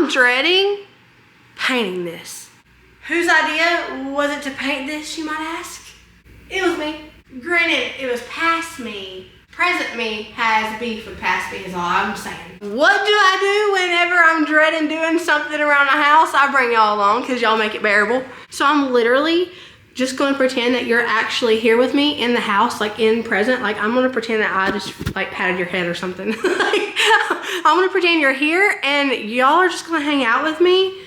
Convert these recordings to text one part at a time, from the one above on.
I'm dreading painting this. Whose idea was it to paint this, you might ask? It was me. Granted, it was past me. Present me has beef with past me is all I'm saying. What do I do whenever I'm dreading doing something around the house? I bring y'all along because y'all make it bearable. So I'm literally just going to pretend that you're actually here with me in the house, like in present. Like I'm gonna pretend that I just like patted your head or something. Like, I'm gonna pretend you're here and y'all are just gonna hang out with me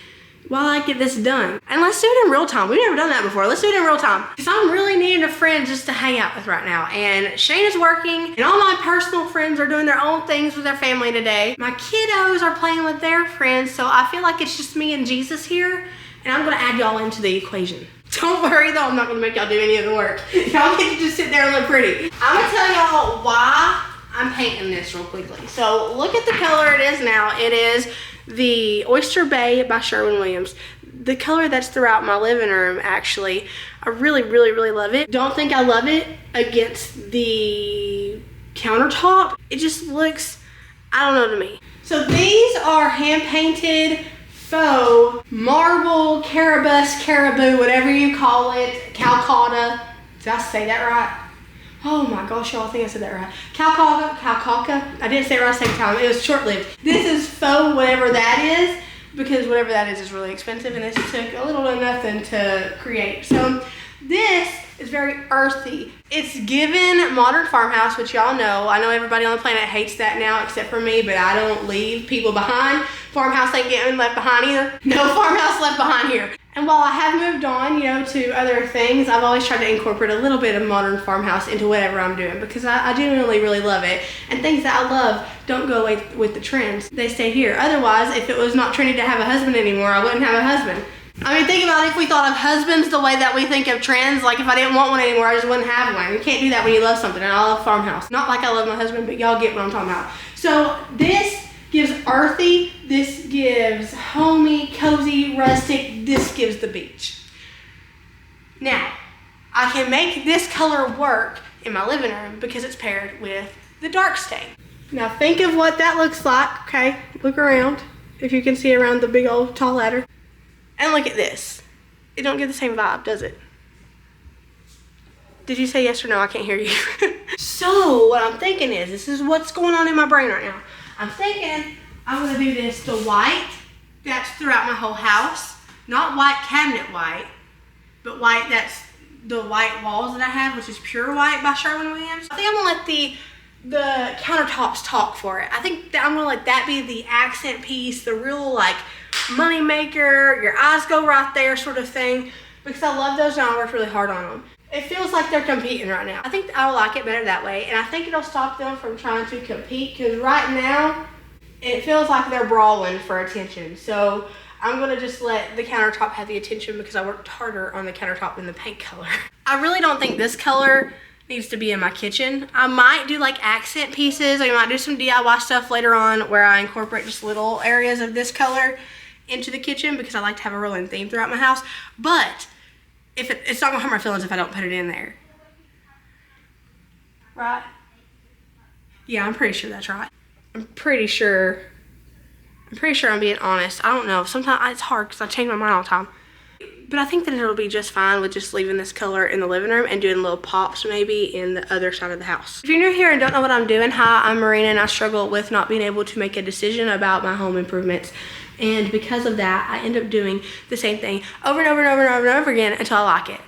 while I get this done. And let's do it in real time. We've never done that before. Let's do it in real time. Because I'm really needing a friend just to hang out with right now. And Shane is working and all my personal friends are doing their own things with their family today. My kiddos are playing with their friends. So I feel like it's just me and Jesus here. And I'm gonna add y'all into the equation. Don't worry though, I'm not gonna make y'all do any of the work. Y'all get to just sit there and look pretty. I'm gonna tell y'all why I'm painting this real quickly. So look at the color it is now. It is the Oyster Bay by Sherwin-Williams. The color that's throughout my living room, actually. I really, really, really love it. Don't think I love it against the countertop. It just looks, I don't know, to me. So these are hand-painted faux marble, caribou, whatever you call it, Calcutta. Did I say that right? Oh my gosh, y'all, I think I said that right. Calcutta. I didn't say it right the second time. It was short-lived. This is faux whatever that is, because whatever that is really expensive, and this took a little bit of nothing to create. So this is very earthy. It's given modern farmhouse, which y'all know. I know everybody on the planet hates that now except for me, but I don't leave people behind. Farmhouse ain't getting left behind either. No farmhouse left behind here. And while I have moved on, you know, to other things, I've always tried to incorporate a little bit of modern farmhouse into whatever I'm doing because I genuinely really love it. And things that I love don't go away with the trends. They stay here. Otherwise, if it was not trendy to have a husband anymore, I wouldn't have a husband. I mean, think about it, if we thought of husbands the way that we think of trends, like if I didn't want one anymore, I just wouldn't have one. You can't do that when you love something, and I love farmhouse. Not like I love my husband, but y'all get what I'm talking about. So this gives earthy, this gives homey, cozy, rustic, this gives the beach. Now, I can make this color work in my living room because it's paired with the dark stain. Now think of what that looks like, okay? Look around, if you can see around the big old tall ladder. And look at this. It don't get the same vibe, does it? Did you say yes or no? I can't hear you. So what I'm thinking is, this is what's going on in my brain right now. I'm thinking I'm gonna do this the white that's throughout my whole house. Not white cabinet white, but white that's the white walls that I have, which is pure white by Sherwin-Williams. I think I'm gonna let the countertops talk for it. I think that I'm gonna let that be the accent piece, the real like money maker, your eyes go right there sort of thing, because I love those and I worked really hard on them. It feels like they're competing right now. I think I'll like it better that way, and I think it'll stop them from trying to compete, because right now it feels like they're brawling for attention. So I'm gonna just let the countertop have the attention because I worked harder on the countertop than the paint color. I really don't think this color needs to be in my kitchen. I might do like accent pieces. I might do some DIY stuff later on where I incorporate just little areas of this color into the kitchen because I like to have a rolling theme throughout my house. But if it's not gonna hurt my feelings if I don't put it in there. Right? Yeah, I'm pretty sure that's right. I'm pretty sure I'm being honest. I don't know. Sometimes it's hard because I change my mind all the time. But I think that it'll be just fine with just leaving this color in the living room and doing little pops maybe in the other side of the house. If you're new here and don't know what I'm doing, hi, I'm Marina and I struggle with not being able to make a decision about my home improvements. And because of that, I end up doing the same thing over and over and over and over and over again until I like it.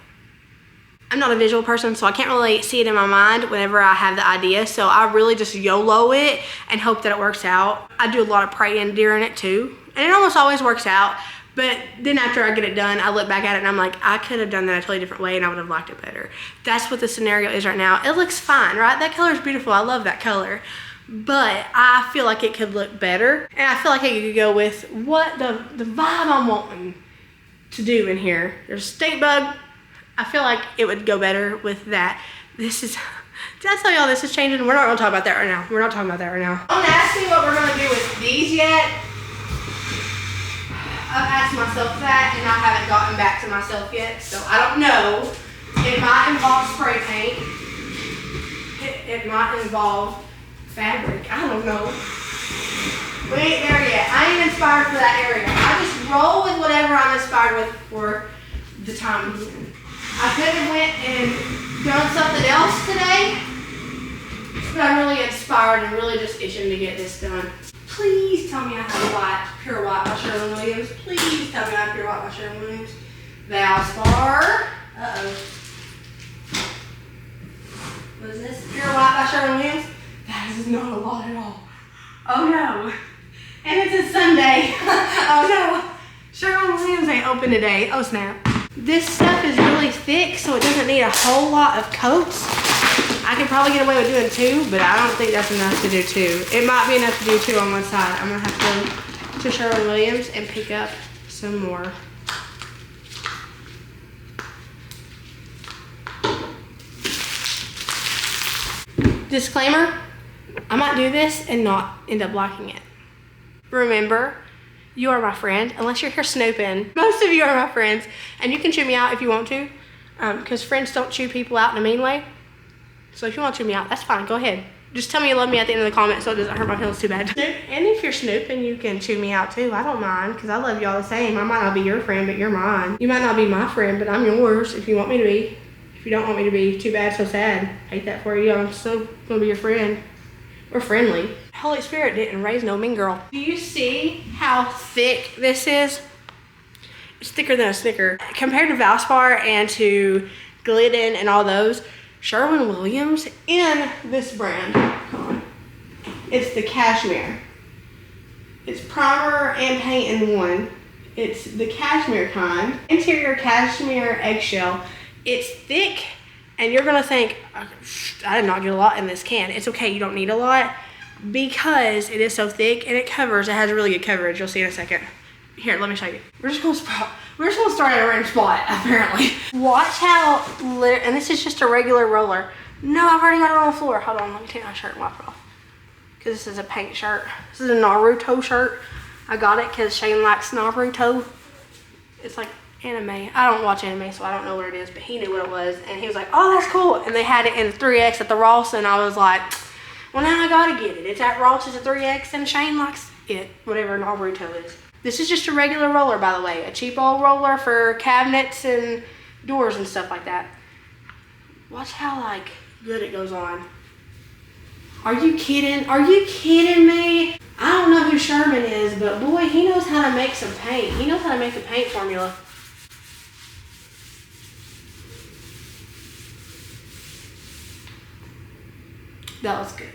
I'm not a visual person, so I can't really see it in my mind whenever I have the idea. So I really just YOLO it and hope that it works out. I do a lot of praying during it too. And it almost always works out. But then after I get it done, I look back at it and I'm like, I could have done that a totally different way and I would have liked it better. That's what the scenario is right now. It looks fine, right? That color is beautiful. I love that color. But I feel like it could look better. And I feel like it could go with what the vibe I'm wanting to do in here. There's a stink bug. I feel like it would go better with that. This is, did I tell y'all this is changing? We're not gonna talk about that right now. We're not talking about that right now. Don't ask me what we're gonna do with these yet. I've asked myself that and I haven't gotten back to myself yet. So I don't know. It might involve spray paint. It might involve fabric. I don't know. We ain't there yet. I ain't inspired for that area. roll with whatever I'm inspired with for the time being. I could have went and done something else today, but I'm really inspired and really just itching to get this done. Please tell me I have white, Pure White by Sherwin-Williams. Please tell me I have Pure White by Sherwin-Williams. Valspar. Uh-oh. What is this? Pure White by Sherwin-Williams? That is not a lot at all. Oh no. And it's a Sunday. Oh no. Sherwin-Williams ain't open today. Oh snap. This stuff is really thick, so it doesn't need a whole lot of coats. I could probably get away with doing 2, but I don't think that's enough to do 2. It might be enough to do 2 on one side. I'm gonna have to go to Sherwin-Williams and pick up some more. Disclaimer, I might do this and not end up liking it. Remember, you are my friend, unless you're here snooping. Most of you are my friends, and you can chew me out if you want to, because friends don't chew people out in a mean way. So if you want to chew me out, that's fine, go ahead. Just tell me you love me at the end of the comment so it doesn't hurt my feelings too bad. And if you're snooping, you can chew me out too. I don't mind, because I love y'all the same. I might not be your friend, but you're mine. You might not be my friend, but I'm yours if you want me to be. If you don't want me to be, too bad, so sad. Hate that for you. I'm still gonna be your friend. We're friendly. Holy Spirit didn't raise no mean girl. Do you see how thick this is? It's thicker than a Snicker. Compared to Valspar and to Glidden and all those, Sherwin-Williams in this brand, it's the cashmere. It's primer and paint in one. It's the cashmere kind. Interior cashmere eggshell. It's thick, and you're gonna think, I did not get a lot in this can. It's okay, you don't need a lot, because it is so thick and it covers. It has really good coverage. You'll see in a second. Here, let me show you. We're just gonna start at a random spot, apparently. Watch how, and this is just a regular roller. No, I've already got it on the floor. Hold on, let me take my shirt and wipe it off. Because this is a paint shirt. This is a Naruto shirt. I got it because Shane likes Naruto. It's like anime. I don't watch anime, so I don't know what it is, but he knew what it was, and he was like, oh, that's cool. And they had it in 3X at the Ross, and I was like, well, now I gotta get it. It's at Ross, it's a 3X, and Shane likes it, whatever Naruto is. This is just a regular roller, by the way, a cheap old roller for cabinets and doors and stuff like that. Watch how, like, good it goes on. Are you kidding? Are you kidding me? I don't know who Sherman is, but boy, he knows how to make some paint. He knows how to make a paint formula. That looks good.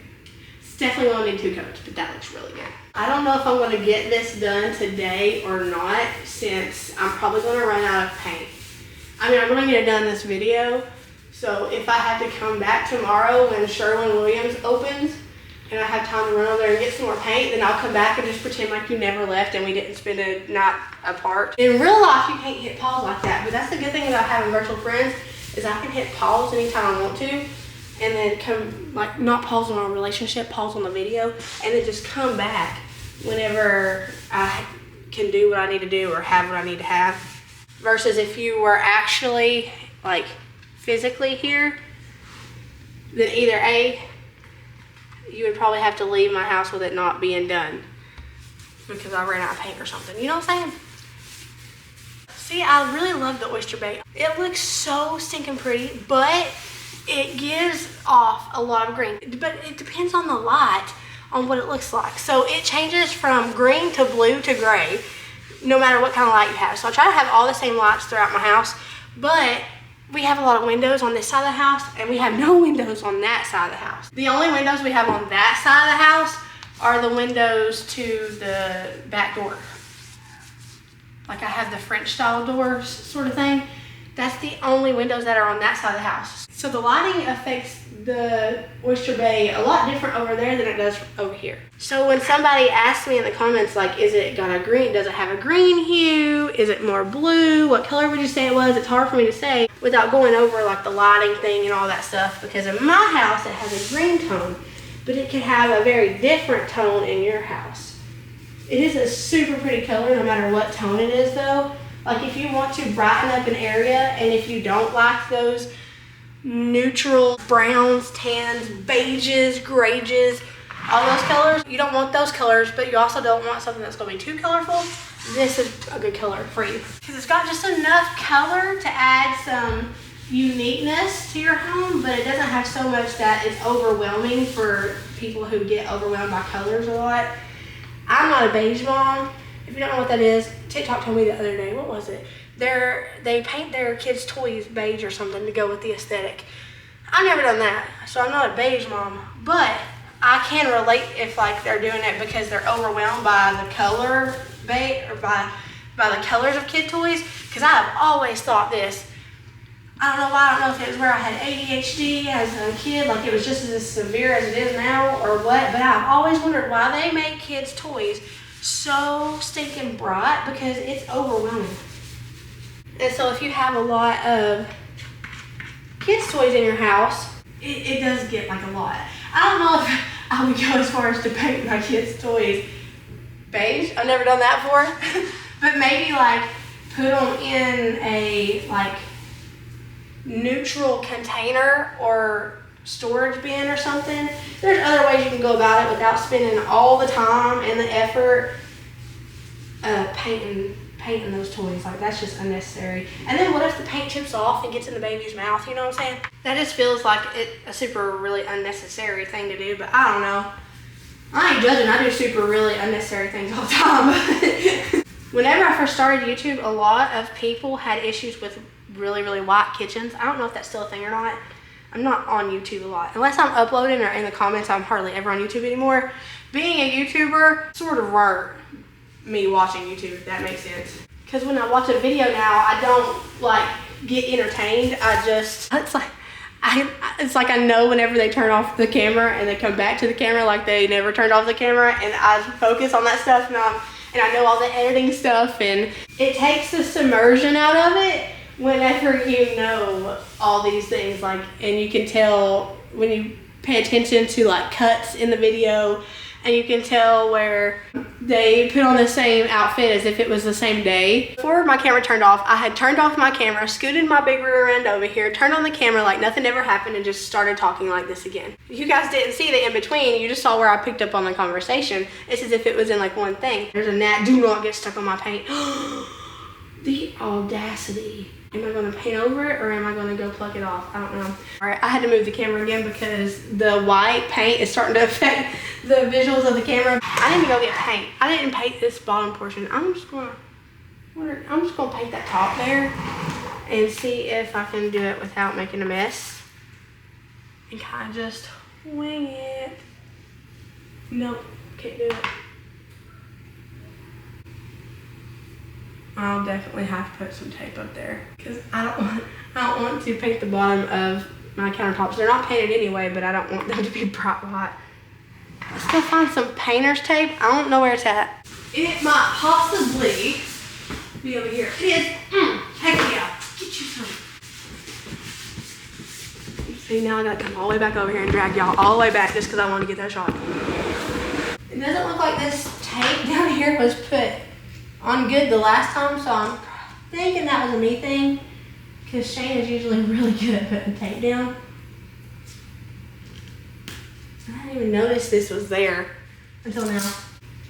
It's definitely gonna need 2 coats, but that looks really good. I don't know if I'm gonna get this done today or not, since I'm probably gonna run out of paint. I mean, I'm gonna get it done this video, so if I have to come back tomorrow when Sherwin-Williams opens, and I have time to run over there and get some more paint, then I'll come back and just pretend like you never left and we didn't spend a night apart. In real life, you can't hit pause like that, but that's the good thing about having virtual friends, is I can hit pause anytime I want to, and then come, like, not pause on our relationship, pause on the video, and then just come back whenever I can do what I need to do or have what I need to have. Versus if you were actually, like, physically here, then either A, you would probably have to leave my house with it not being done because I ran out of paint or something. You know what I'm saying? See, I really love the Oyster Bay. It looks so stinking pretty, but it gives off a lot of green. But it depends on the light on what it looks like. So it changes from green to blue to gray, no matter what kind of light you have. So I try to have all the same lights throughout my house, but we have a lot of windows on this side of the house, and we have no windows on that side of the house. The only windows we have on that side of the house are the windows to the back door. Like I have the French style doors sort of thing. That's the only windows that are on that side of the house. So the lighting affects the Oyster Bay a lot different over there than it does over here. So when somebody asks me in the comments, like, is it got a green, does it have a green hue? Is it more blue? What color would you say it was? It's hard for me to say without going over like the lighting thing and all that stuff, because in my house it has a green tone, but it could have a very different tone in your house. It is a super pretty color no matter what tone it is though. Like if you want to brighten up an area, and if you don't like those neutral browns, tans, beiges, grays, all those colors. You don't want those colors, but you also don't want something that's gonna be too colorful. This is a good color for you because it's got just enough color to add some uniqueness to your home, but it doesn't have so much that it's overwhelming for people who get overwhelmed by colors a lot. I'm not a beige mom. If you don't know what that is, TikTok told me the other day, what was it? They paint their kids' toys beige or something to go with the aesthetic. I've never done that, so I'm not a beige mom, but I can relate if like they're doing it because they're overwhelmed by the color beige or by the colors of kid toys, because I have always thought this. I don't know why, I don't know if it was where I had ADHD as a kid, like it was just as severe as it is now or what, but I've always wondered why they make kids' toys so stinking bright, because it's overwhelming. And so if you have a lot of kids' toys in your house, it does get like a lot. I don't know if I would go as far as to paint my kids' toys beige. I've never done that before. But maybe like put them in a like neutral container or storage bin or something. There's other ways you can go about it without spending all the time and the effort painting those toys. Like, that's just unnecessary. And then what if the paint chips off and gets in the baby's mouth, you know what I'm saying? That just feels like a super really unnecessary thing to do, but I don't know. I ain't judging, I do super really unnecessary things all the time. Whenever I first started YouTube, a lot of people had issues with really, really white kitchens. I don't know if that's still a thing or not. I'm not on YouTube a lot. Unless I'm uploading or in the comments, I'm hardly ever on YouTube anymore. Being a YouTuber sort of hurt me watching YouTube, if that makes sense. Because when I watch a video now, I don't like get entertained. It's like I know whenever they turn off the camera and they come back to the camera like they never turned off the camera, and I focus on that stuff, and I know all the editing stuff, and it takes the submersion out of it whenever you know all these things, like, and you can tell when you pay attention to like cuts in the video, and you can tell where they put on the same outfit as if it was the same day. Before my camera turned off, I had turned off my camera, scooted my big rear end over here, turned on the camera like nothing ever happened, and just started talking like this again. You guys didn't see the in between, you just saw where I picked up on the conversation. It's as if it was in like one thing. There's a gnat, do not get stuck on my paint. The audacity. Am I gonna paint over it or am I gonna go pluck it off? I don't know. All right, I had to move the camera again because the white paint is starting to affect the visuals of the camera. I need to go get paint. I didn't paint this bottom portion. I'm just gonna paint that top there and see if I can do it without making a mess. And kind of just wing it. Nope, can't do it. I'll definitely have to put some tape up there because I don't want to paint the bottom of my countertops. They're not painted anyway, but I don't want them to be bright white. Let's go find some painter's tape. I don't know where it's at. It might possibly be over here. It is. Heck yeah. Get you some. See, now I gotta come all the way back over here and drag y'all all the way back just because I want to get that shot. It doesn't look like this tape down here was put on good the last time, so I'm thinking that was a me thing because Shane is usually really good at putting tape down. I didn't even notice this was there until now.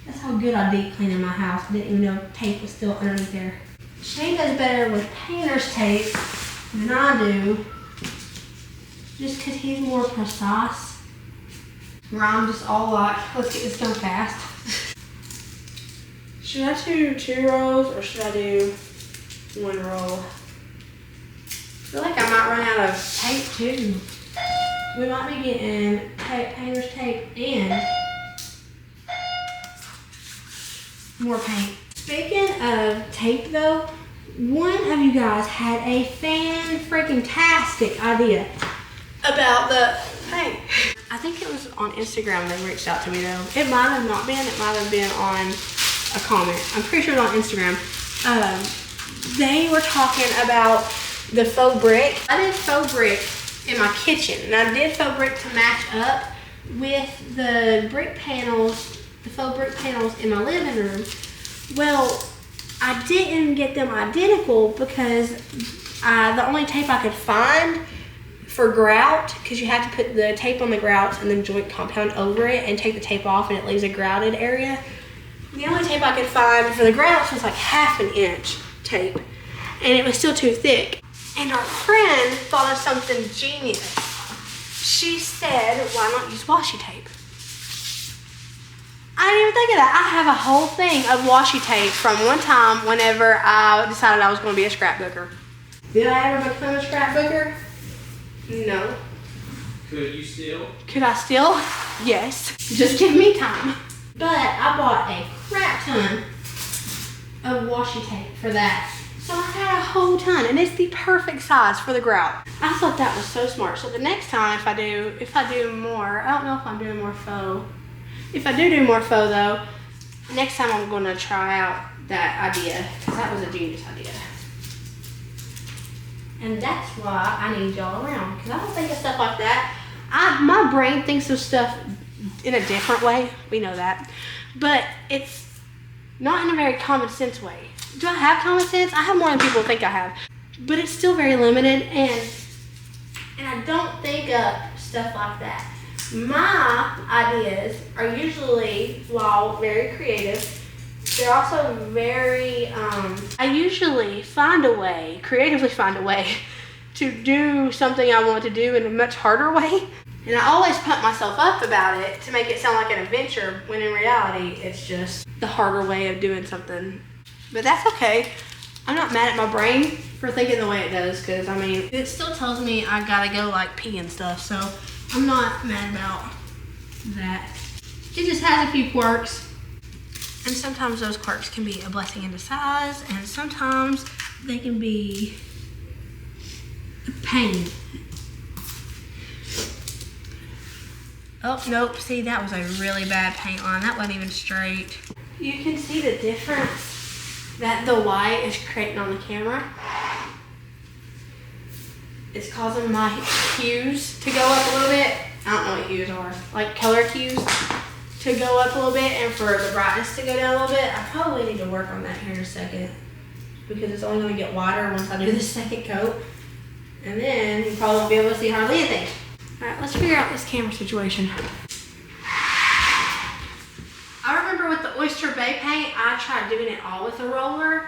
That's how good I deep clean in my house. I didn't even know tape was still underneath there. Shane does better with painter's tape than I do, just because he's more precise. Where I'm just all like, let's get this done fast. Should I do 2 rows or should I do 1 roll? I feel like I might run out of tape too. We might be getting painter's tape and more paint. Speaking of tape though, one of you guys had a fan-freaking-tastic idea about the paint. I think it was on Instagram they reached out to me though. It might have not been, it might have been on a comment. I'm pretty sure it's on Instagram. They were talking about the faux brick. I did faux brick in my kitchen, and I did faux brick to match up with the brick panels, the faux brick panels in my living room. Well, I didn't get them identical because the only tape I could find for grout, because you have to put the tape on the grouts and then joint compound over it and take the tape off and it leaves a grouted area. The only tape I could find for the grouts was like 1/2 inch tape, and it was still too thick. And our friend thought of something genius. She said, why not use washi tape? I didn't even think of that. I have a whole thing of washi tape from one time whenever I decided I was going to be a scrapbooker. Did I ever become a scrapbooker? No. Could you still? Could I still? Yes. Just give me time. But I bought a crap ton of washi tape for that. So I got a whole ton, and it's the perfect size for the grout. I thought that was so smart. So the next time if I do more, I don't know if I'm doing more faux. If I do more faux though, next time I'm gonna try out that idea, because that was a genius idea. And that's why I need y'all around, because I don't think of stuff like that. My brain thinks of stuff in a different way. We know that. But it's not in a very common sense way. Do I have common sense? I have more than people think I have. But it's still very limited, and I don't think of stuff like that. My ideas are usually, while very creative, they're also very, I usually creatively find a way to do something I want to do in a much harder way. And I always pump myself up about it to make it sound like an adventure, when in reality, it's just the harder way of doing something. But that's okay. I'm not mad at my brain for thinking the way it does, because, I mean, it still tells me I gotta go, like, pee and stuff, so I'm not mad about that. It just has a few quirks. And sometimes those quirks can be a blessing in disguise, and sometimes they can be a pain. Oh, nope, see, that was a really bad paint line. That wasn't even straight. You can see the difference that the white is creating on the camera. It's causing my hues to go up a little bit. I don't know what hues are, like color cues to go up a little bit, and for the brightness to go down a little bit. I probably need to work on that here in a second, because it's only going to get wider once I do the second coat, and then you probably won't be able to see hardly anything. Alright, let's figure out this camera situation. I remember with the Oyster Bay paint, I tried doing it all with a roller,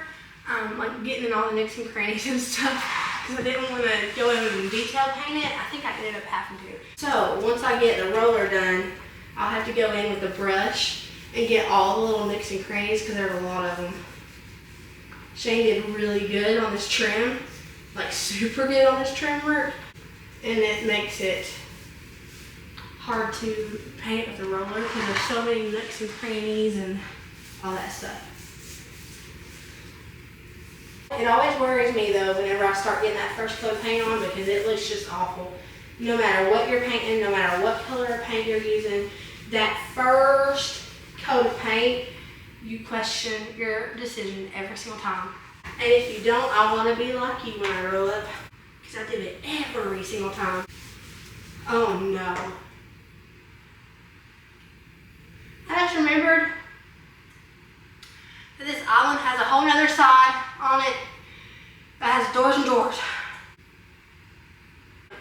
like getting in all the nooks and crannies and stuff, because I didn't want to go in and detail paint it. I think I ended up having to. So once I get the roller done, I'll have to go in with the brush and get all the little nooks and crannies, because there are a lot of them. Shane did really good on this trim, like super good on this trim work, and it makes it hard to paint with the roller because there's so many nooks and crannies and all that stuff. It always worries me though whenever I start getting that first coat of paint on, because it looks just awful. No matter what you're painting, no matter what color of paint you're using, that first coat of paint, you question your decision every single time. And if you don't, I want to be like you when I grow up, because I did it every single time. Oh no. I just remembered that this island has a whole nother side on it that has doors and drawers.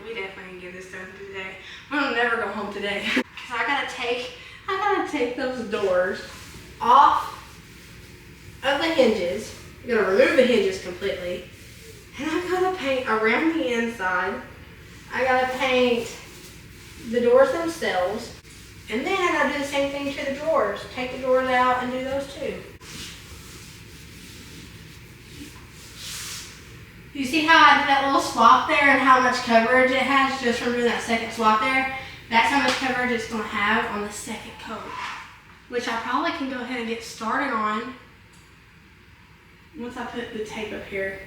We definitely can get this done today. We'll never go home today. Cause I gotta take those doors off of the hinges. I'm gonna remove the hinges completely. And I gotta paint around the inside. I gotta paint the doors themselves. And then I gotta do the same thing to the drawers. Take the drawers out and do those too. You see how I did that little swap there and how much coverage it has just from doing that second swap there? That's how much coverage it's gonna have on the second coat, which I probably can go ahead and get started on once I put the tape up here,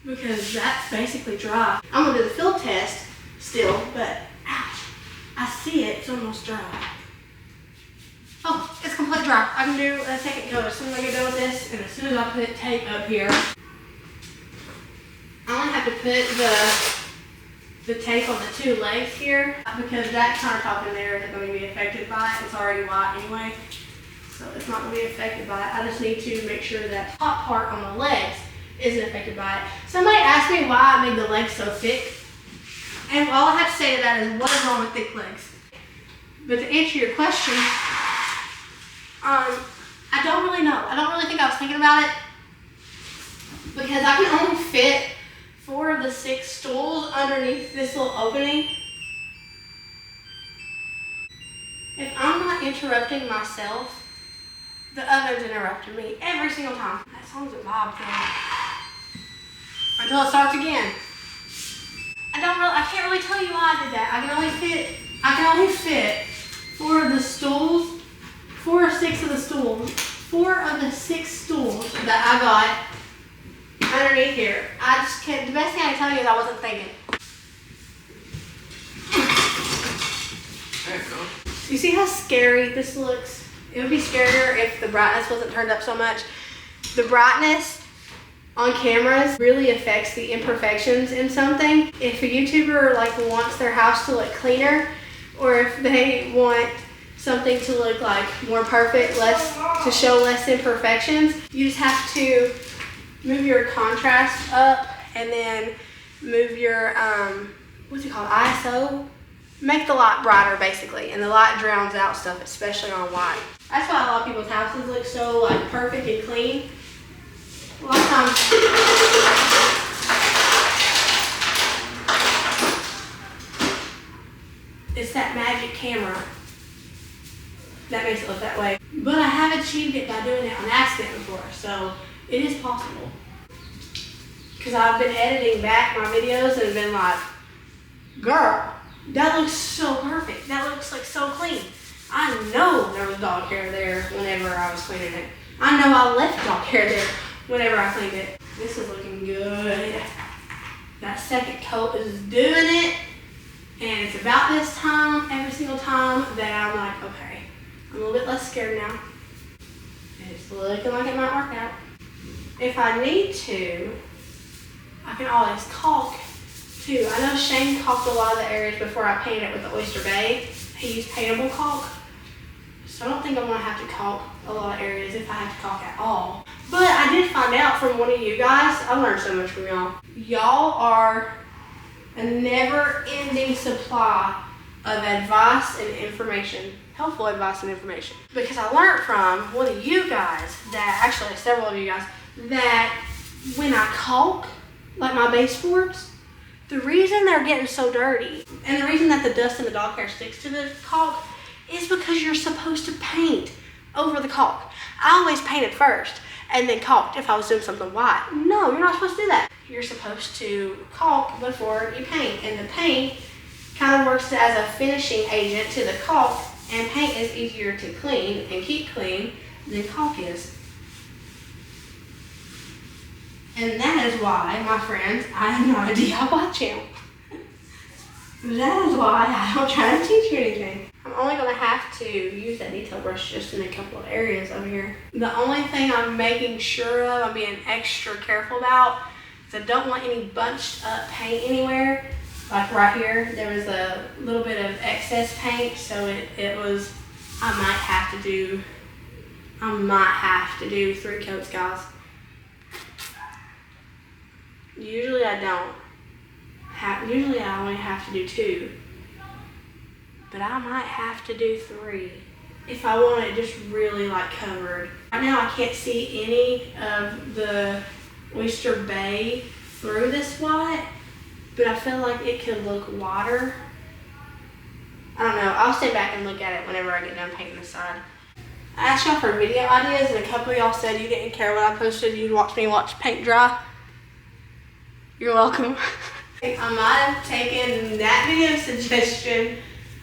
because that's basically dry. I'm gonna do the field test still, but ouch, I see it, it's almost dry. Oh, it's completely dry. I can do a second coat as soon as I get done with this, and as soon as I put tape up here. I'm gonna have to put the tape on the two legs here, because that countertop in there isn't going to be affected by it. It's already white anyway, so it's not going to be affected by it. I just need to make sure that top part on the legs isn't affected by it. Somebody asked me why I made the legs so thick. And all I have to say to that is, what is wrong with thick legs? But to answer your question, I don't really know. I don't really think I was thinking about it because I can only fit 4 of the 6 stools underneath this little opening. If I'm not interrupting myself, the oven's interrupting me every single time. That song's a vibe thing. Until it starts again. I can't really tell you why I did that. I can only fit 4 of the stools, 4 or 6 of the stools, 4 of the 6 stools that I got underneath here. I just can't, the best thing I can tell you is I wasn't thinking. There you go. You see how scary this looks? It would be scarier if the brightness wasn't turned up so much. The brightness on cameras really affects the imperfections in something. If a YouTuber wants their house to look cleaner, or if they want something to look more perfect, to show less imperfections, you just have to move your contrast up and then move your ISO. Make the light brighter basically, and the light drowns out stuff, especially on white. That's why a lot of people's houses look so perfect and clean. A lot of times, it's that magic camera that makes it look that way. But I have achieved it by doing it on accident before, so it is possible. Because I've been editing back my videos and been like, girl, that looks so perfect. That looks so clean. I know there was dog hair there whenever I was cleaning it. I know I left dog hair there whenever I cleaned it. This is looking good. That second coat is doing it. And it's about this time, every single time, that I'm like, okay, I'm a little bit less scared now. It's looking like it might work out. If I need to, I can always caulk too. I know Shane caulked a lot of the areas before I painted it with the Oyster Bay. He used paintable caulk. So I don't think I'm gonna have to caulk a lot of areas if I have to caulk at all. But I did find out from one of you guys, I learned so much from y'all. Y'all are a never-ending supply of advice and information, helpful advice and information. Because I learned from one of you guys, actually several of you guys, that when I caulk, my baseboards, the reason they're getting so dirty, and the reason that the dust and the dog hair sticks to the caulk, is because you're supposed to paint over the caulk. I always painted first and then caulked if I was doing something white. No, you're not supposed to do that. You're supposed to caulk before you paint, and the paint kind of works as a finishing agent to the caulk, and paint is easier to clean and keep clean than caulk is. And that is why, my friends, I am not a DIY channel. That is why I don't try to teach you anything. I'm only going to have to use that detail brush just in a couple of areas over here. The only thing I'm making sure of, I'm being extra careful about, is I don't want any bunched up paint anywhere. Like right here, there was a little bit of excess paint, so it was, I might have to do 3 coats, guys. Usually I don't. Usually I only have to do 2. But I might have to do 3 if I want it just really covered. Right now I can't see any of the Oyster Bay through this white, but I feel like it could look whiter. I don't know. I'll stay back and look at it whenever I get done painting this side. I asked y'all for video ideas, and a couple of y'all said you didn't care what I posted. You'd watch me watch paint dry. You're welcome. I might have taken that video suggestion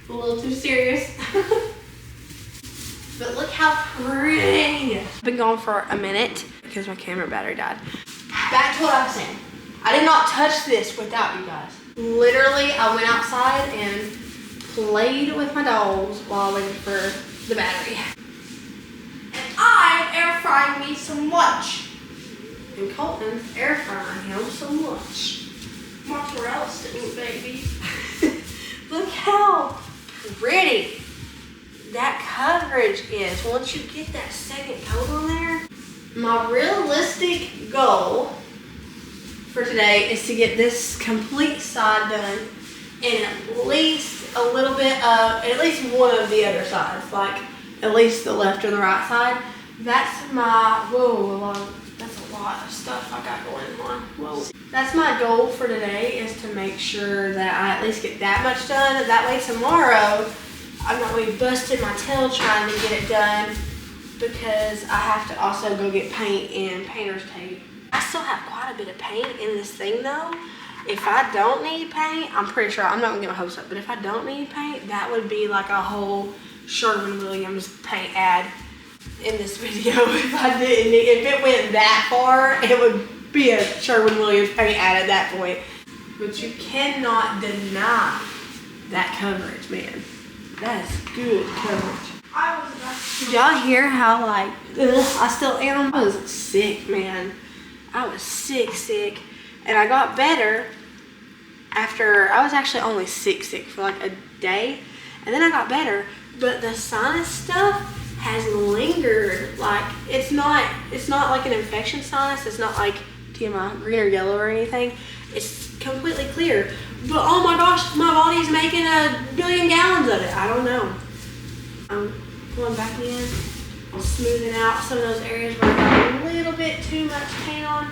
a little too serious. But look how pretty. I've been gone for a minute because my camera battery died. Back to what I was saying. I did not touch this without you guys. Literally, I went outside and played with my dogs while waiting for the battery. And I'm air frying me some lunch. And Colton's air frying him some lunch. Mozzarella sticks, baby. Look how pretty that coverage is once you get that second coat on there. My realistic goal for today is to get this complete side done and at least a little bit of, at least one of the other sides, like at least the left or the right side. That's my, that's a lot of stuff I got going on. Whoa. That's my goal for today, is to make sure that I at least get that much done. That way tomorrow, I'm not going to be busting my tail trying to get it done, because I have to also go get paint and painter's tape. I still have quite a bit of paint in this thing though. If I don't need paint, I'm pretty sure, I'm not gonna get my hopes up, but if I don't need paint, that would be like a whole Sherwin-Williams paint ad in this video. If I didn't, if it went that far, it would be a Sherwin-Williams paint ad at that point. But you cannot deny that coverage, man. That is good coverage. Did y'all hear how like, I still am? I was sick, man. I was sick. And I got better after, I was actually only sick for like a day. And then I got better, but the sinus stuff has lingered. Like, it's not like an infection sinus. It's not like TMI, green or yellow or anything. It's completely clear. But oh my gosh, my body's making 1 billion gallons of it. I don't know. I'm going back in, smoothing out some of those areas where I got a little bit too much paint on.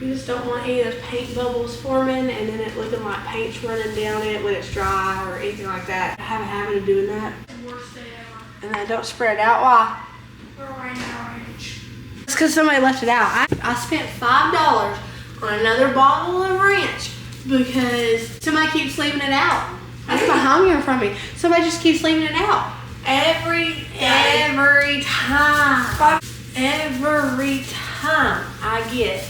You just don't want any of those paint bubbles forming and then it looking like paint's running down it when it's dry or anything like that. I have a habit of doing that. Worst day ever. And I don't spread it out. Why? We're right now, ranch. It's because somebody left it out. I spent $5 on another bottle of ranch because somebody keeps leaving it out. That's behind here from me. Somebody just keeps leaving it out. Every time I get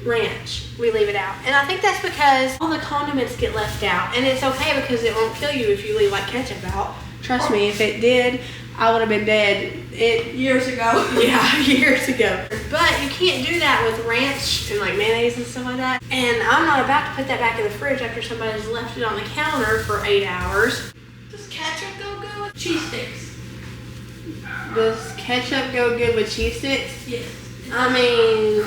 ranch, we leave it out. And I think that's because all the condiments get left out. And it's okay because it won't kill you if you leave like ketchup out. Trust me, if it did, I would have been dead Years ago. Yeah, years ago. But you can't do that with ranch and like mayonnaise and stuff like that. And I'm not about to put that back in the fridge after somebody's left it on the counter for 8 hours. Does ketchup go good with cheese sticks? Does ketchup go good with cheese sticks? Yes. I mean,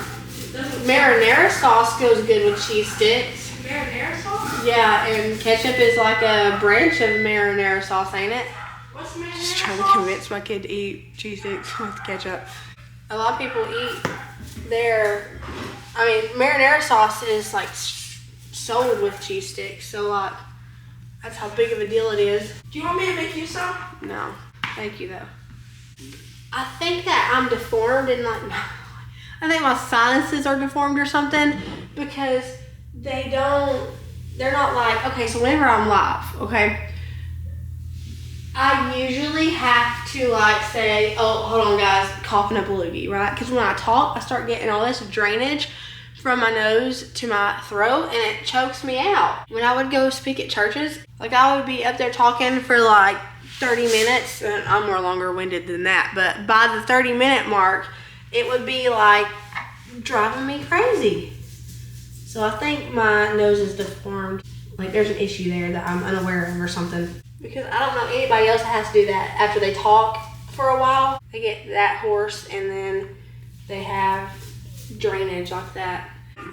marinara sauce goes good with cheese sticks. Marinara sauce? Yeah, and ketchup is like a branch of marinara sauce, ain't it? What's marinara sauce? Just trying to convince my kid to eat cheese sticks with ketchup. A lot of people eat marinara sauce is like sold with cheese sticks, so like that's how big of a deal it is. Do you want me to make you some? No, thank you though. I think that I'm deformed and like, I think my sinuses are deformed or something because they're not like, okay, so whenever I'm live, okay, I usually have to like say, oh, hold on guys, coughing up a loogie, right? Because when I talk, I start getting all this drainage from my nose to my throat and it chokes me out. When I would go speak at churches, like I would be up there talking for like 30 minutes, and I'm more longer winded than that, but by the 30-minute mark, it would be like driving me crazy. So I think my nose is deformed. Like there's an issue there that I'm unaware of or something. Because I don't know anybody else that has to do that after they talk for a while. They get that hoarse and then they have drainage like that.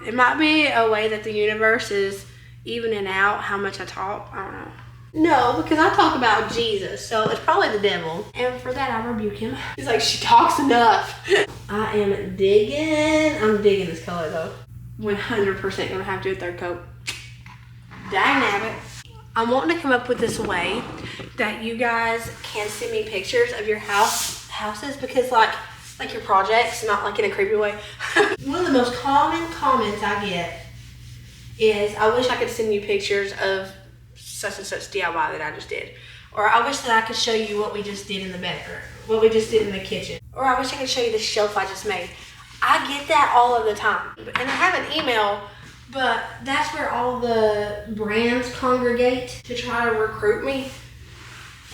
It might be a way that the universe is evening out how much I talk. I don't know. No, because I talk about Jesus, so it's probably the devil. And for that, I rebuke him. He's like, she talks enough. I am digging. I'm digging this color, though. 100% gonna have to do a third coat. Dang nabbit. I'm wanting to come up with this way that you guys can send me pictures of your houses because like your projects, not like in a creepy way. One of the most common comments I get is, I wish I could send you pictures of such and such DIY that I just did. Or I wish that I could show you what we just did in the bedroom, what we just did in the kitchen. Or I wish I could show you the shelf I just made. I get that all of the time. And I have an email, but that's where all the brands congregate to try to recruit me.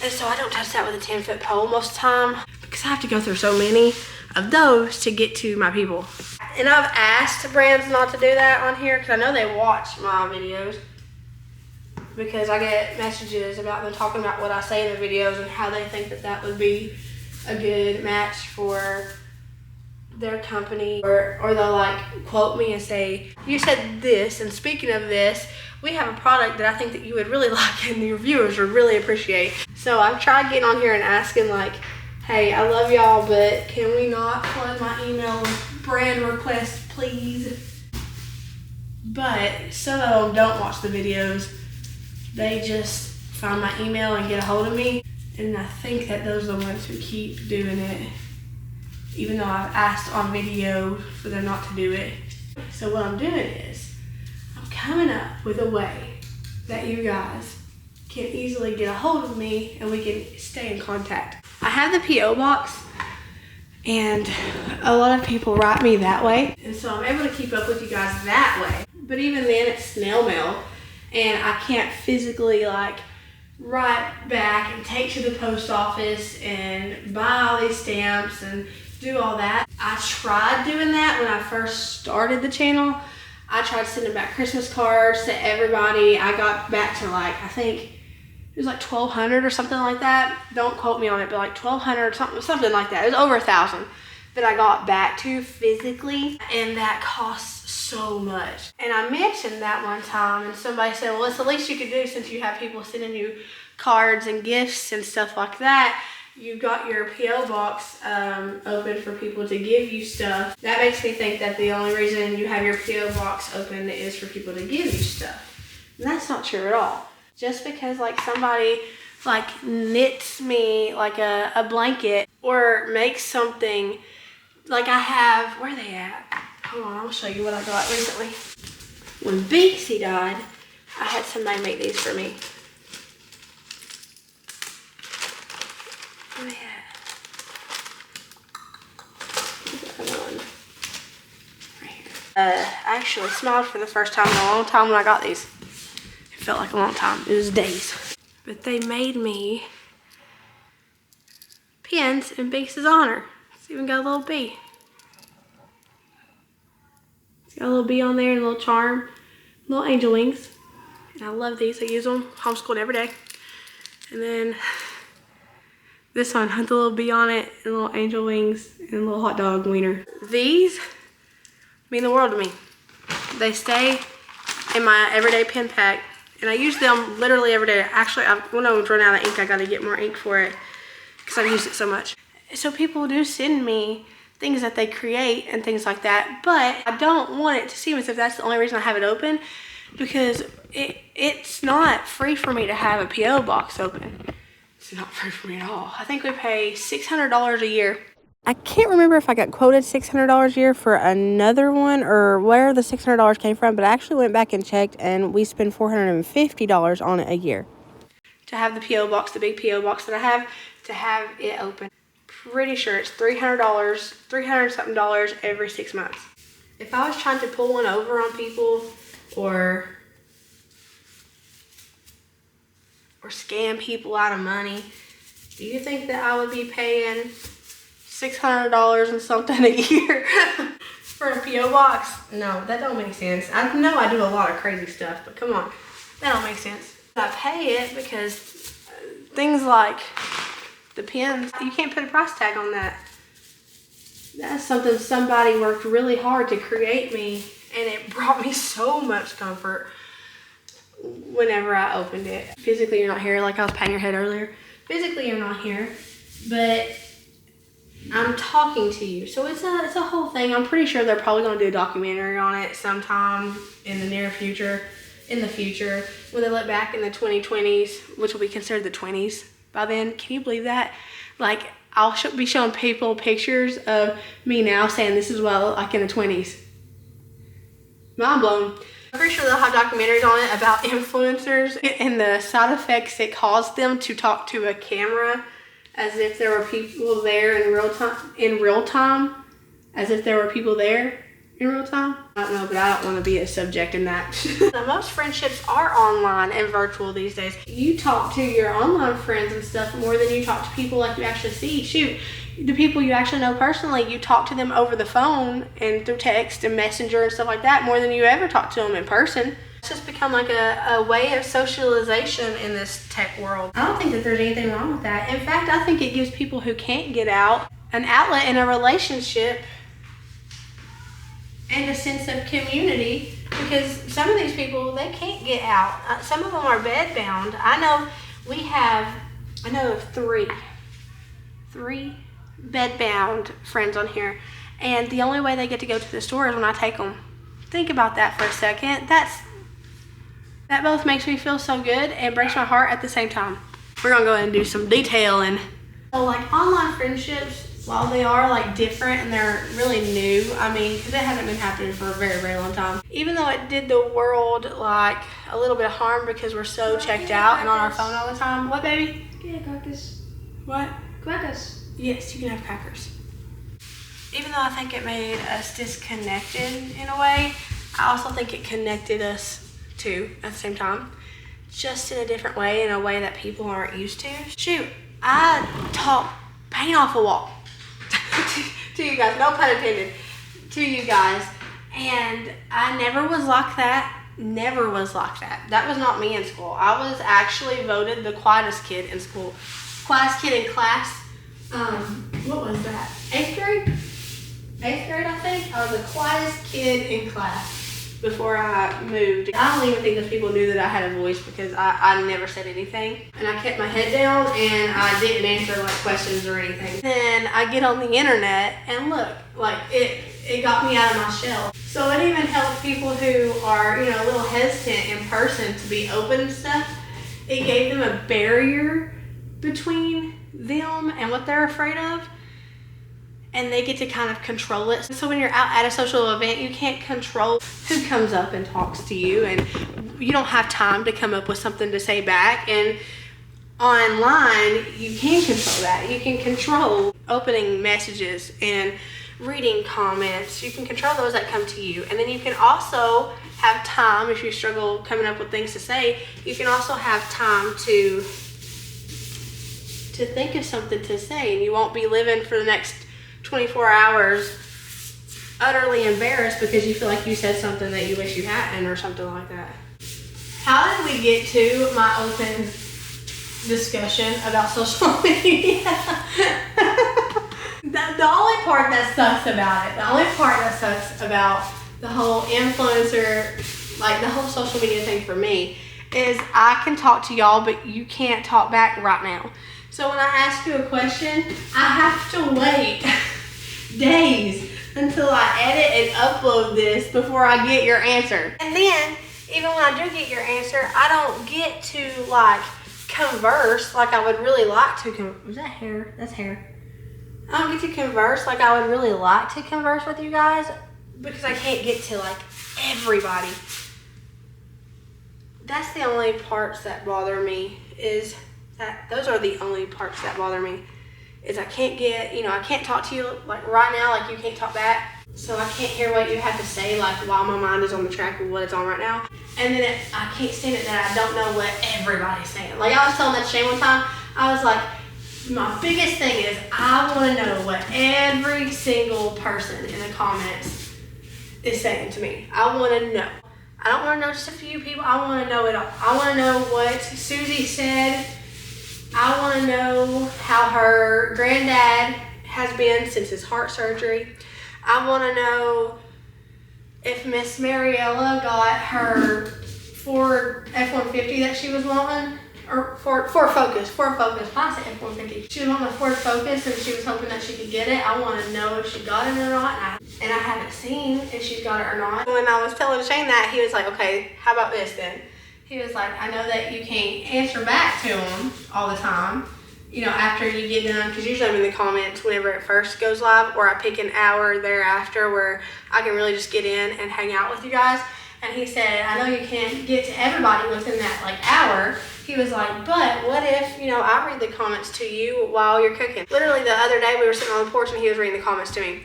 And so I don't touch that with a 10-foot pole most of the time because I have to go through so many of those to get to my people. And I've asked brands not to do that on here because I know they watch my videos, because I get messages about them talking about what I say in the videos and how they think that that would be a good match for their company, or they'll like quote me and say, you said this, and speaking of this, we have a product that I think that you would really like and your viewers would really appreciate. So I've tried getting on here and asking like, hey, I love y'all, but can we not flood my email with brand requests, please? But some of them don't watch the videos. They just find my email and get a hold of me. And I think that those are the ones who keep doing it, even though I've asked on video for them not to do it. So what I'm doing is, I'm coming up with a way that you guys can easily get a hold of me and we can stay in contact. I have the P.O. box, and a lot of people write me that way. And so I'm able to keep up with you guys that way. But even then, it's snail mail, and I can't physically like write back and take to the post office and buy all these stamps and do all that. I tried doing that when I first started the channel. I tried sending back Christmas cards to everybody. I got back to like, I think it was like 1,200 or something like that. Don't quote me on it, but like 1,200 or something like that. It was over 1,000 that I got back to physically, and that costs so much. And I mentioned that one time, and somebody said, well, it's the least you could do since you have people sending you cards and gifts and stuff like that. You got your P.O. box open for people to give you stuff. That makes me think that the only reason you have your P.O. box open is for people to give you stuff. And that's not true at all. Just because like somebody like knits me like a blanket or makes something, like I have, where are they at? Hold on, I'll show you what I got recently. When Beaksy died, I had somebody make these for me. Where are they at? Got one. Right here. I actually smiled for the first time in a long time when I got these. It felt like a long time. It was days. But they made me pins in Beaksy's honor. It's even got a little bee. It's got a little bee on there and a little charm, little angel wings. And I love these. I use them homeschooled every day. And then this one had the little bee on it and little angel wings and a little hot dog wiener. These mean the world to me. They stay in my everyday pen pack, and I use them literally every day. Actually, when I run out of ink, I gotta get more ink for it because I've used it so much. So people do send me things that they create and things like that, but I don't want it to seem as if that's the only reason I have it open, because it's not free for me to have a P.O. box open. It's not free for me at all. I think we pay $600 a year. I can't remember if I got quoted $600 a year for another one or where the $600 came from, but I actually went back and checked, and we spend $450 on it a year to have the P.O. box, the big P.O. box that I have, to have it open. Pretty sure it's $300, $300 something every 6 months. If I was trying to pull one over on people or scam people out of money, do you think that I would be paying $600 and something a year for a P.O. box? No, that don't make sense. I know I do a lot of crazy stuff, but come on, that don't make sense. I pay it because things like the pins, you can't put a price tag on that. That's something somebody worked really hard to create me, and it brought me so much comfort whenever I opened it. Physically, you're not here, like I was patting your head earlier. Physically, you're not here, but I'm talking to you. So it's a whole thing. I'm pretty sure they're probably going to do a documentary on it sometime in the near future, when they look back in the 2020s, which will be considered the 20s by then. Can you believe that? Like, I'll be showing people pictures of me now saying this is what I look like in the 20s. Mind blown. I'm pretty sure they'll have documentaries on it about influencers and the side effects it caused them to talk to a camera as if there were people there in real time, as if there were people there in real time. I don't know, but I don't want to be a subject in that. Most friendships are online and virtual these days. You talk to your online friends and stuff more than you talk to people like you actually see. Shoot, the people you actually know personally, you talk to them over the phone and through text and messenger and stuff like that more than you ever talk to them in person. It's just become like a way of socialization in this tech world. I don't think that there's anything wrong with that. In fact, I think it gives people who can't get out an outlet in a relationship and a sense of community, because some of these people, they can't get out. Some of them are bed bound. I know of three bed bound friends on here, and the only way they get to go to the store is when I take them. Think about that for a second. That both makes me feel so good and breaks my heart at the same time. We're gonna go ahead and do some detailing. So like online friendships, while they are like different and they're really new, I mean, because it hasn't been happening for a very, very long time. Even though it did the world like a little bit of harm because we're so checked out and on our phone all the time. What, baby? Yeah, crackers. What? Crackers. Yes, you can have crackers. Even though I think it made us disconnected in a way, I also think it connected us too at the same time. Just in a different way, in a way that people aren't used to. Shoot, I taught paint off a wall to you guys, no pun intended, to you guys. And I never was like that, never was like that. That was not me in school. I was actually voted the quietest kid in school. Quietest kid in class. What was that? 8th grade? 8th grade, I think. I was the quietest kid in class before I moved. I don't even think those people knew that I had a voice because I never said anything. And I kept my head down and I didn't answer like questions or anything. Then I get on the internet and look, like it got me out of my shell. So it even helped people who are, you know, a little hesitant in person to be open and stuff. It gave them a barrier between them and what they're afraid of. And they get to kind of control it. So when you're out at a social event, you can't control who comes up and talks to you, and you don't have time to come up with something to say back. And online, you can control that. You can control opening messages and reading comments. You can control those that come to you. And then you can also have time, if you struggle coming up with things to say, you can also have time to think of something to say, and you won't be living for the next 24 hours utterly embarrassed because you feel like you said something that you wish you hadn't or something like that. How did we get to my open discussion about social media? the only part that sucks about it, the only part that sucks about the whole influencer, like the whole social media thing for me, is I can talk to y'all, but you can't talk back right now. So when I ask you a question, I have to wait days until I edit and upload this before I get your answer. And then, even when I do get your answer, I don't get to like converse like I would really like to. Is that hair? That's hair. I don't get to converse like I would really like to converse with you guys because I can't get to like everybody. That's the only parts that bother me, is that those are the only parts that bother me, is I can't get, you know, I can't talk to you like right now, like you can't talk back. So I can't hear what you have to say, like while my mind is on the track of what it's on right now. And then I can't stand it that I don't know what everybody's saying. Like I was telling that Shane one time, I was like, my biggest thing is I want to know what every single person in the comments is saying to me. I want to know. I don't want to know just a few people. I want to know it all. I want to know what Susie said. I want to know how her granddad has been since his heart surgery. I want to know if Miss Mariella got her Ford F-150 that she was wanting, or Ford Focus. I said F-150. She was wanting a Ford Focus and she was hoping that she could get it. I want to know if she got it or not, and I haven't seen if she's got it or not. When I was telling Shane that, he was like, okay, how about this then? He was like, I know that you can't answer back to him all the time, you know, after you get done, because usually I'm in the comments whenever it first goes live, or I pick an hour thereafter where I can really just get in and hang out with you guys. And he said, I know you can't get to everybody within that like hour. He was like, but what if, you know, I read the comments to you while you're cooking? Literally the other day we were sitting on the porch and he was reading the comments to me.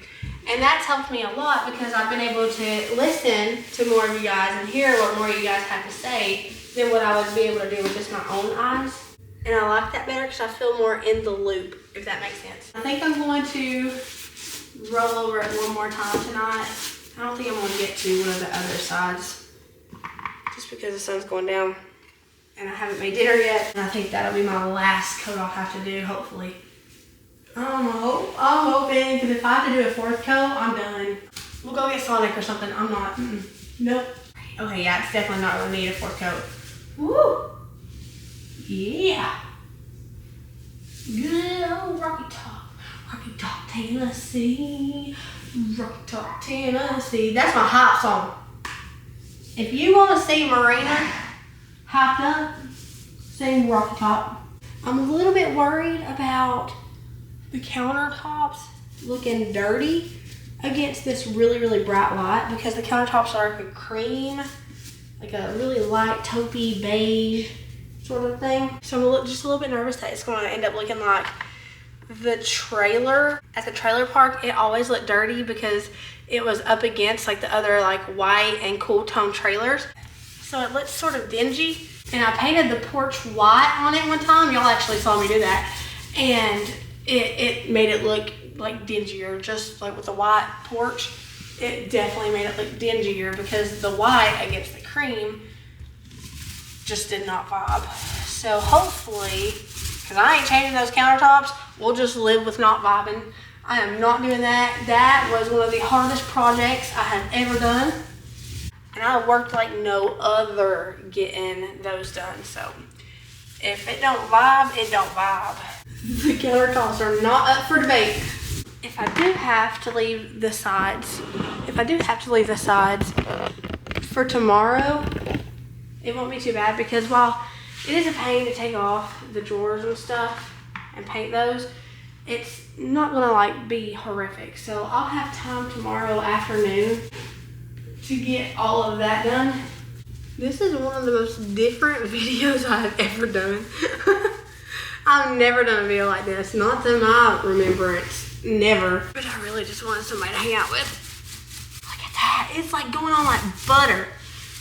And that's helped me a lot because I've been able to listen to more of you guys and hear what more you guys have to say than what I would be able to do with just my own eyes. And I like that better because I feel more in the loop, if that makes sense. I think I'm going to roll over it one more time tonight. I don't think I'm going to get to one of the other sides just because the sun's going down and I haven't made dinner yet. And I think that'll be my last coat I'll have to do, hopefully. I'm hoping, because if I have to do a fourth coat, I'm done. We'll go get Sonic or something. I'm not. Nope. Okay, yeah, it's definitely not gonna need a fourth coat. Woo! Yeah. Good old Rocky Top, Tennessee. Rocky Top, Tennessee. That's my hype song. If you want to see Merina hyped up, sing Rocky Top. I'm a little bit worried about the countertops looking dirty against this really, really bright light because the countertops are like a cream, like a really light taupey beige sort of thing. So I'm just a little bit nervous that it's going to end up looking like the trailer at the trailer park. It always looked dirty because it was up against like the other like white and cool tone trailers. So it looks sort of dingy. And I painted the porch white on it one time. Y'all actually saw me do that. And it made it look like dingier, just like with the white porch. It definitely made it look dingier because the white against the cream just did not vibe. So hopefully, because I ain't changing those countertops, we'll just live with not vibing. I am not doing that. That was one of the hardest projects I have ever done. And I worked like no other getting those done. So if it don't vibe, it don't vibe. The countertops are not up for debate. If I do have to leave the sides, for tomorrow, it won't be too bad because while it is a pain to take off the drawers and stuff and paint those, it's not gonna like be horrific. So I'll have time tomorrow afternoon to get all of that done. This is one of the most different videos I've ever done. I've never done a video like this, not to my remembrance, never. But I really just wanted somebody to hang out with. Look at that, it's like going on like butter.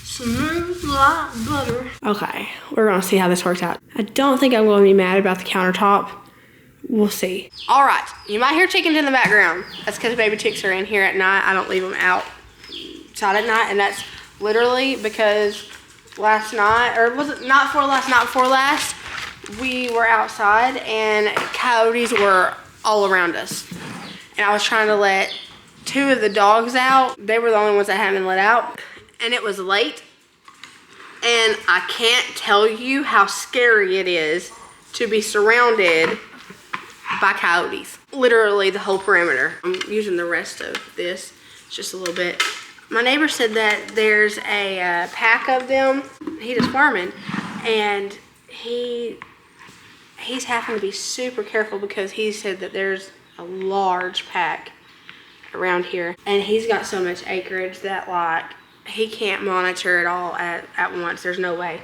Smooth like butter. Okay, we're gonna see how this works out. I don't think I'm gonna be mad about the countertop. We'll see. All right, you might hear chickens in the background. That's because baby chicks are in here at night. I don't leave them outside at night, and that's literally because last night, or was it not for last, we were outside and coyotes were all around us. And I was trying to let 2 of the dogs out. They were the only ones that hadn't been let out. And it was late. And I can't tell you how scary it is to be surrounded by coyotes. Literally the whole perimeter. I'm using the rest of this, just a little bit. My neighbor said that there's a pack of them. He just farming, and he's having to be super careful because he said that there's a large pack around here, and he's got so much acreage that like he can't monitor it all at once. There's no way.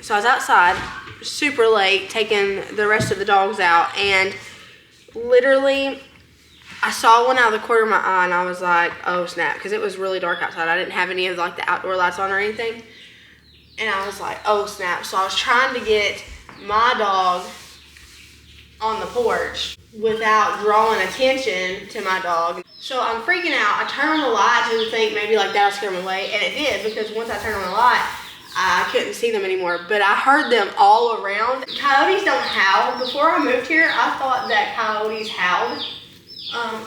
So I was outside super late taking the rest of the dogs out, and literally I saw one out of the corner of my eye and I was like, oh snap, because it was really dark outside. I didn't have any of like the outdoor lights on or anything. And I was like, oh snap. So I was trying to get my dog on the porch without drawing attention to my dog. So I'm freaking out. I turn on the light to think maybe like that'll scare them away. And it did, because once I turned on the light, I couldn't see them anymore, but I heard them all around. Coyotes don't howl. Before I moved here, I thought that coyotes howled.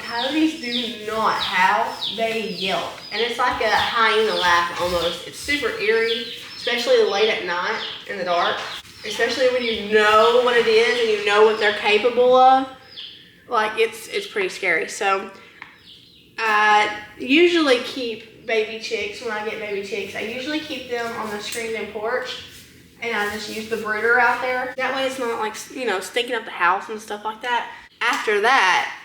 Coyotes do not howl, they yelp. And it's like a hyena laugh almost. It's super eerie, especially late at night in the dark. Especially when you know what it is and you know what they're capable of. Like, it's pretty scary. So, I usually keep baby chicks, when I get baby chicks, I usually keep them on the screened-in porch. And I just use the brooder out there. That way it's not like, you know, stinking up the house and stuff like that. After that,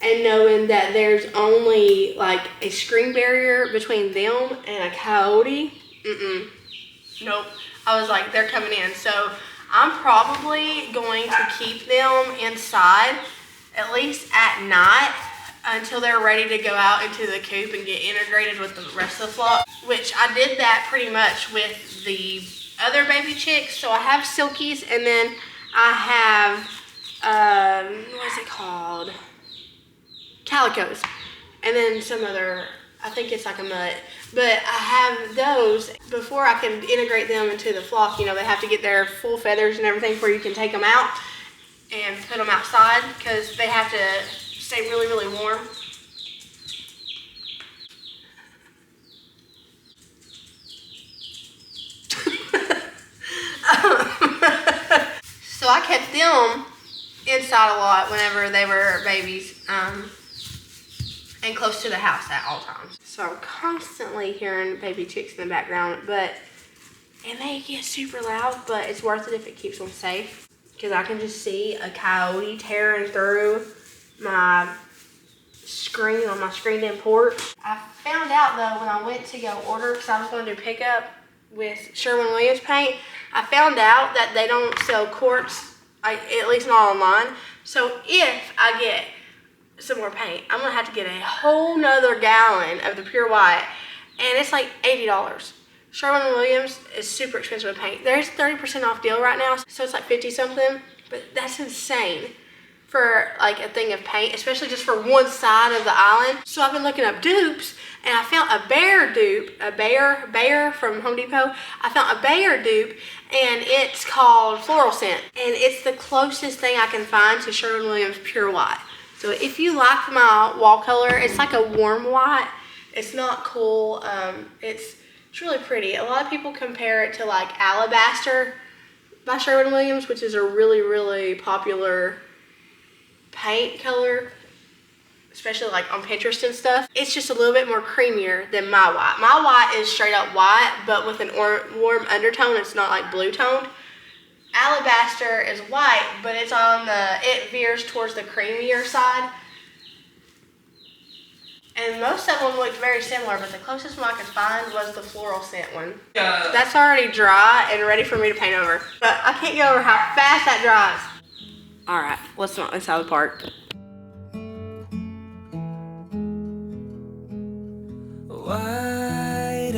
and knowing that there's only like a screen barrier between them and a coyote, nope. I was like, they're coming in. So I'm probably going to keep them inside, at least at night, until they're ready to go out into the coop and get integrated with the rest of the flock, which I did that pretty much with the other baby chicks. So I have silkies, and then I have, what is it called? Calicos, and then some other, I think it's like a mutt, but I have those. Before I can integrate them into the flock, you know, they have to get their full feathers and everything before you can take them out and put them outside, because they have to stay really, really warm. film inside a lot whenever they were babies, and close to the house at all times. So I'm constantly hearing baby chicks in the background, and they get super loud, but it's worth it if it keeps them safe, because I can just see a coyote tearing through my screen on my screened-in porch. I found out though when I went to go order, because I was going to do pickup with Sherwin-Williams paint, I found out that they don't sell quarts, at least not online. So if I get some more paint, I'm gonna have to get a whole nother gallon of the pure white, and it's like $80. Sherwin-Williams is super expensive with paint. There's 30% off deal right now, so it's like 50 something, but that's insane for like a thing of paint, especially just for one side of the island. So I've been looking up dupes, and I found a bear dupe, a bear from Home Depot. I found a bear dupe, and it's called Floral Scent, and it's the closest thing I can find to Sherwin-Williams Pure White. So if you like my wall color, it's like a warm white. It's not cool. It's really pretty. A lot of people compare it to like Alabaster by Sherwin-Williams, which is a really, really popular paint color, especially like on Pinterest and stuff. It's just a little bit more creamier than my white. My white is straight up white, but with an warm undertone. It's not like blue toned. Alabaster is white, but it veers towards the creamier side. And most of them looked very similar, but the closest one I could find was the Floral Scent one. That's already dry and ready for me to paint over. But I can't get over how fast that dries. All right, let's knock this out of the park. Wide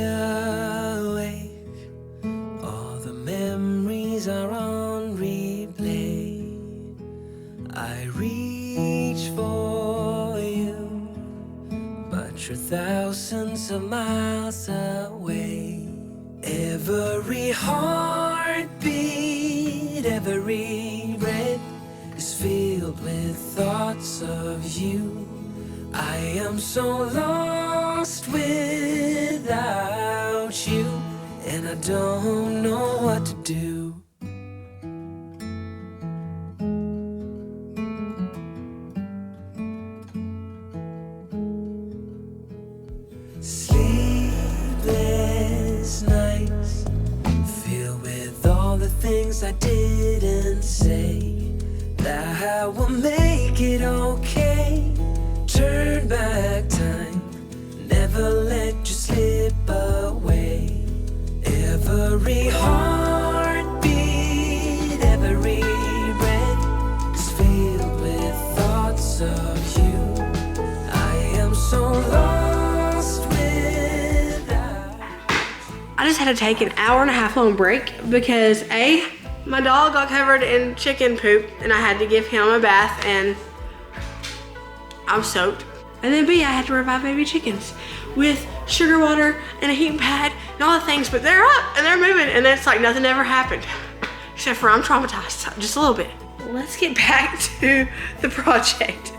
awake, all the memories are on replay. I reach for you, but you're thousands of miles away. Every heartbeat, every breath is filled with thoughts of you. I am so lost without you, and I don't know what to do. Sleepless nights, filled with all the things I didn't say, that I will make it okay. Turn back time, never let you slip away. Every heartbeat, every breath is filled with thoughts of you. I am so lost without. I just had to take an hour-and-a-half long break because my dog got covered in chicken poop and I had to give him a bath and I'm soaked. And then B, I had to revive baby chickens with sugar water and a heating pad and all the things, but they're up and they're moving and it's like nothing ever happened. Except for I'm traumatized, just a little bit. Let's get back to the project.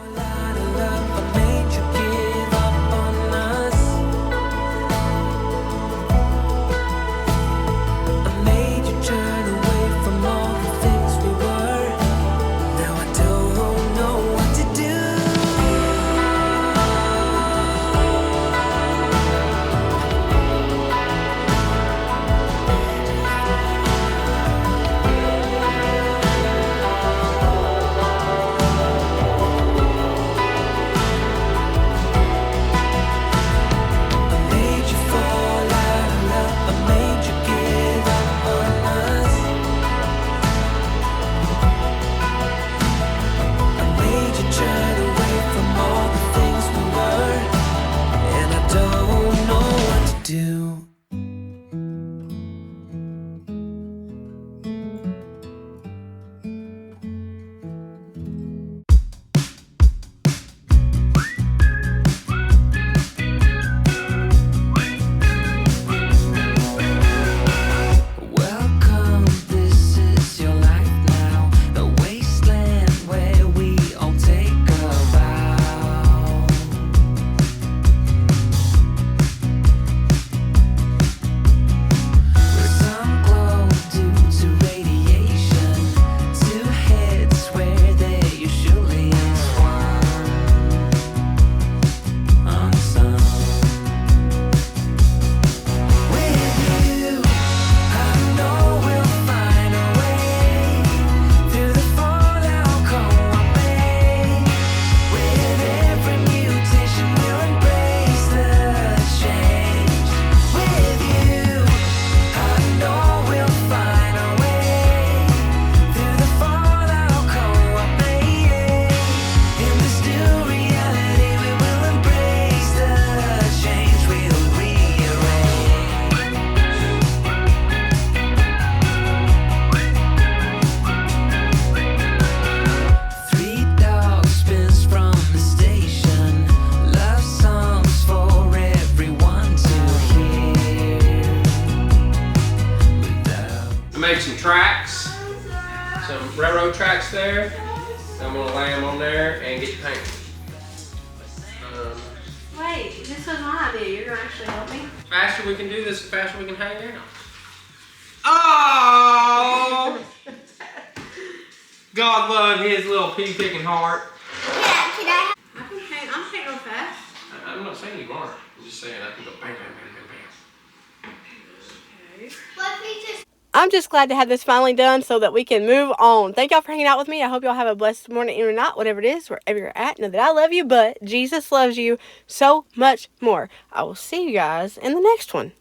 some tracks, some railroad tracks there. I'm gonna lay them on there and get painted. Wait, this was my idea. You're gonna actually help me? The faster we can do this, the faster we can hang out. Oh! God love his little pea-picking heart. I can paint. I'm painting real fast. I'm not saying you aren't. I'm just saying I can go bang, bang, bang, bang, bang. I'm just glad to have this finally done so that we can move on. Thank y'all for hanging out with me. I hope y'all have a blessed morning, evening, night, whatever it is, wherever you're at. Know that I love you, but Jesus loves you so much more. I will see you guys in the next one.